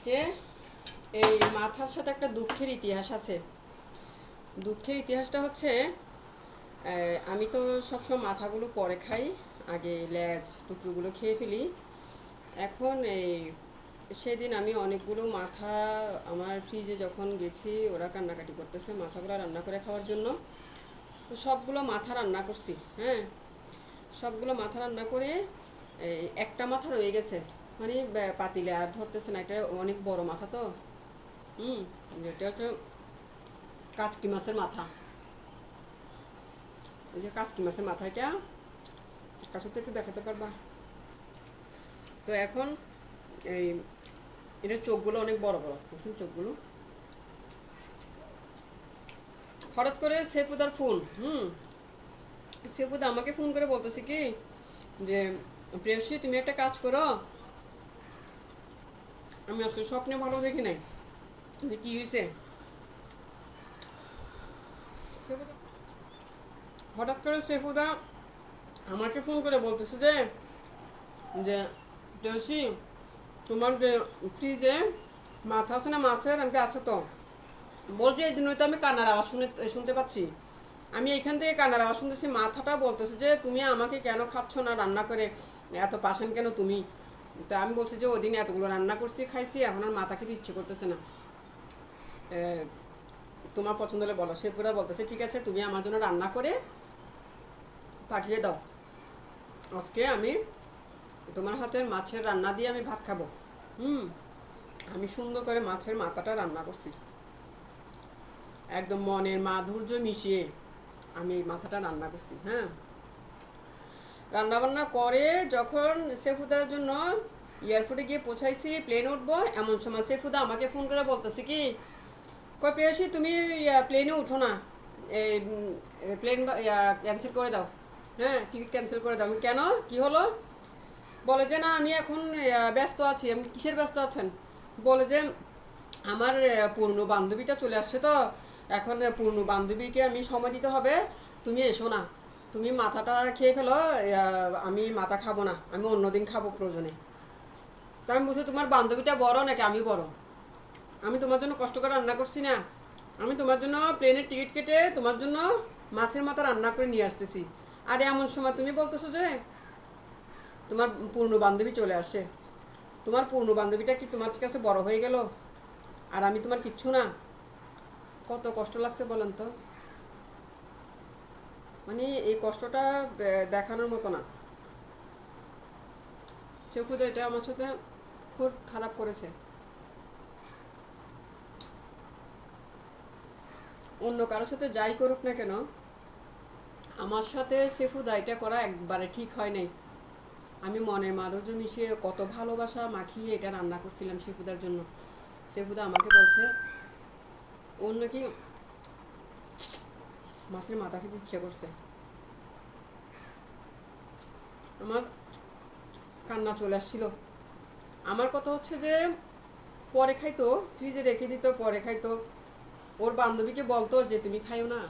আজকে এই মাথার সাথে একটা দুঃখের ইতিহাস আছে। দুঃখের ইতিহাসটা হচ্ছে আমি তো সবসময় মাথাগুলো পরে খাই, আগে লেজ টুকরোগুলো খেয়ে ফেলি। এখন সেদিন আমি অনেকগুলো মাথা আমার ফ্রিজে যখন গেছি, ওরা কান্নাকাটি করতেছে মাথাগুলো রান্না করে খাওয়ার জন্য। তো সবগুলো মাথা রান্না করছি, হ্যাঁ, সবগুলো মাথা রান্না করে একটা মাথা রয়ে গেছে, মানে পাতিলে আর ধরতেছে না। এটা অনেক বড় মাথা তো। হুম, যেটা হচ্ছে কাচকি মাছের মাথা। ওই যে কাচকি মাছের মাথা, এটা কাছে থেকে দেখাতে পারবা? তো এখন এই এটার চোখগুলো অনেক বড় বড়, বুঝছেন চোখগুলো। হঠাৎ করে সেফুদার ফোন, সেফুদা আমাকে ফোন করে বলতেছে কি যে প্রেয়সী তুমি একটা কাজ করো, আমি আজকে স্বপ্নে ভালো দেখি নাই, যে কি হয়েছে। হঠাৎ করে সেফুদা আমাকে ফোন করে বলতেছে যে যে প্রেয়সী তোমার যে ফ্রিজে মাথা আছে না মাছের, আমি আছে তো। বলছে এই জন্যই তো আমি কান্নার আওয়াজ শুনতে পাচ্ছি। আমি এইখান থেকে কান্নার আওয়াজ শুনতেছি, মাথাটা বলতেছে যে তুমি আমাকে কেন খাচ্ছ না রান্না করে, এত পাশান কেন তুমি। তা আমি বলছি যে ওই দিন এতগুলো রান্না করছি খাইছি, এখন আর মাথা খেতে ইচ্ছে করতেছে না। তোমার পছন্দ হলে বলো। সে পুরা বলতেছে ঠিক আছে, তুমি আমার জন্য রান্না করে পাঠিয়ে দাও, আজকে আমি তোমার হাতের মাছের রান্না দিয়ে আমি ভাত খাবো। হুম, আমি সুন্দর করে মাছের মাথাটা রান্না করছি, একদম মনের মাধুর্য মিশিয়ে আমি এই মাথাটা রান্না করছি। হ্যাঁ, রান্না বান্না করে যখন সেফুদার জন্য এয়ারপোর্টে গিয়ে পৌঁছাইছি, প্লেন উঠবো, এমন সময় সেফুদা আমাকে ফোন করে বলতেছে কি কই প্রেয়সী তুমি প্লেনে উঠো না, এই প্লেন ক্যান্সেল করে দাও। হ্যাঁ, টিকিট ক্যান্সেল করে দাও। আমি কেন, কি হলো? বলে যে না আমি এখন ব্যস্ত আছি। আমি কিসের ব্যস্ত আছেন? বলে যে আমার পুরনো বান্ধবীটা চলে আসছে তো, এখন পুরনো বান্ধবীকে আমি সময় দিতে হবে, তুমি এসো না, তুমি মাথাটা খেয়ে ফেলো, আমি মাথা খাবো না, আমি অন্যদিন খাবো প্রয়োজনে। তো আমি বুঝি তোমার বান্ধবীটা বড় নাকি আমি বড়? আমি তোমার জন্য কষ্ট করে রান্না করছি না? আমি তোমার জন্য প্লেনের টিকিট কেটে তোমার জন্য মাছের মাথা রান্না করে নিয়ে আসতেছি, আর এমন সময় তুমি বলতেছো যে তোমার পুরনো বান্ধবী চলে আসে। তোমার পুরনো বান্ধবীটা কি তোমার কাছে বড় হয়ে গেল, আর আমি তোমার কিচ্ছু না? কত কষ্ট লাগছে বলেন তো। মানে এই কষ্টটা দেখানোর মতো না। চেকুদা এটা আমার সাথে খুব খারাপ করেছে। অন্য কারোর সাথে যাই করুক না কেন, আমার সাথে সেফুদা এটা করা একবারে ঠিক হয় নাই। আমি মনের মাধুর্য মিশিয়ে কত ভালোবাসা মাখিয়ে এটা রান্না করছিলাম সেফুদার জন্য। সেফুদা আমাকে বলছে ওর নাকি মাছের মাথা খেতে ইচ্ছে করছে। আমার কান্না চলে আসছিল। আমার কথা হচ্ছে যে পরে খাইতো, ফ্রিজে রেখে দিত, পরে খাইতো। ওর বান্ধবীকে বলতো যে তুমি খাইও না।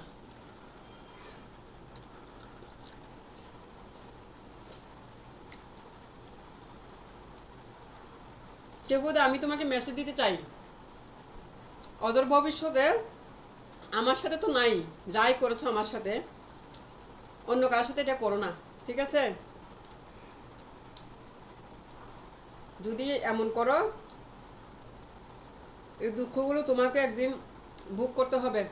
সেফুদা আমি তোমাকে মেসেজ দিতে চাই, অদূর ভবিষ্যতে আমার সাথে তো নাই, যাই করেছো আমার সাথে, অন্য কারোর সাথে এটা করো না, ঠিক আছে? যদি এমন করো, এই দুঃখগুলো তোমাকে একদিন ভোগ করতে হবে।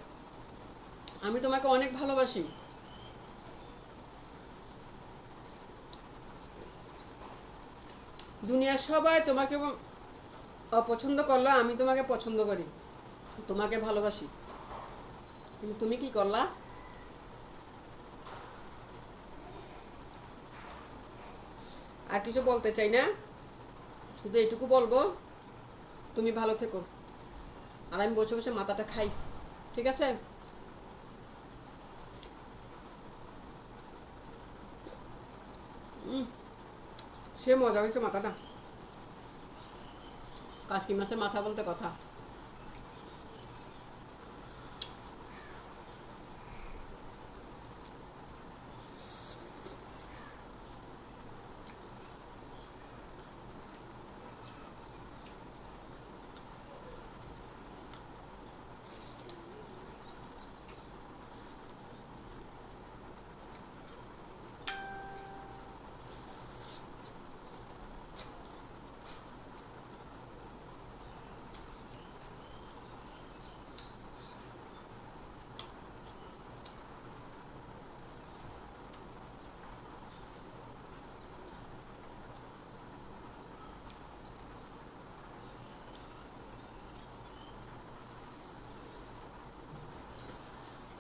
আমি তোমাকে অনেক ভালোবাসি। দুনিয়ার সবাই তোমাকে অপছন্দ করলো, আমি তোমাকে পছন্দ করি, তোমাকে ভালোবাসি। কিন্তু তুমি কি করলা? আর কিছু বলতে চাই না, শুধু এইটুকু বলবো তুমি ভালো থেকো, আর আমি বসে বসে মাথাটা খাই, ঠিক আছে? সে মজা হয়েছে মাথাটা, কাজকি মাছের মাথা বলতে কথা।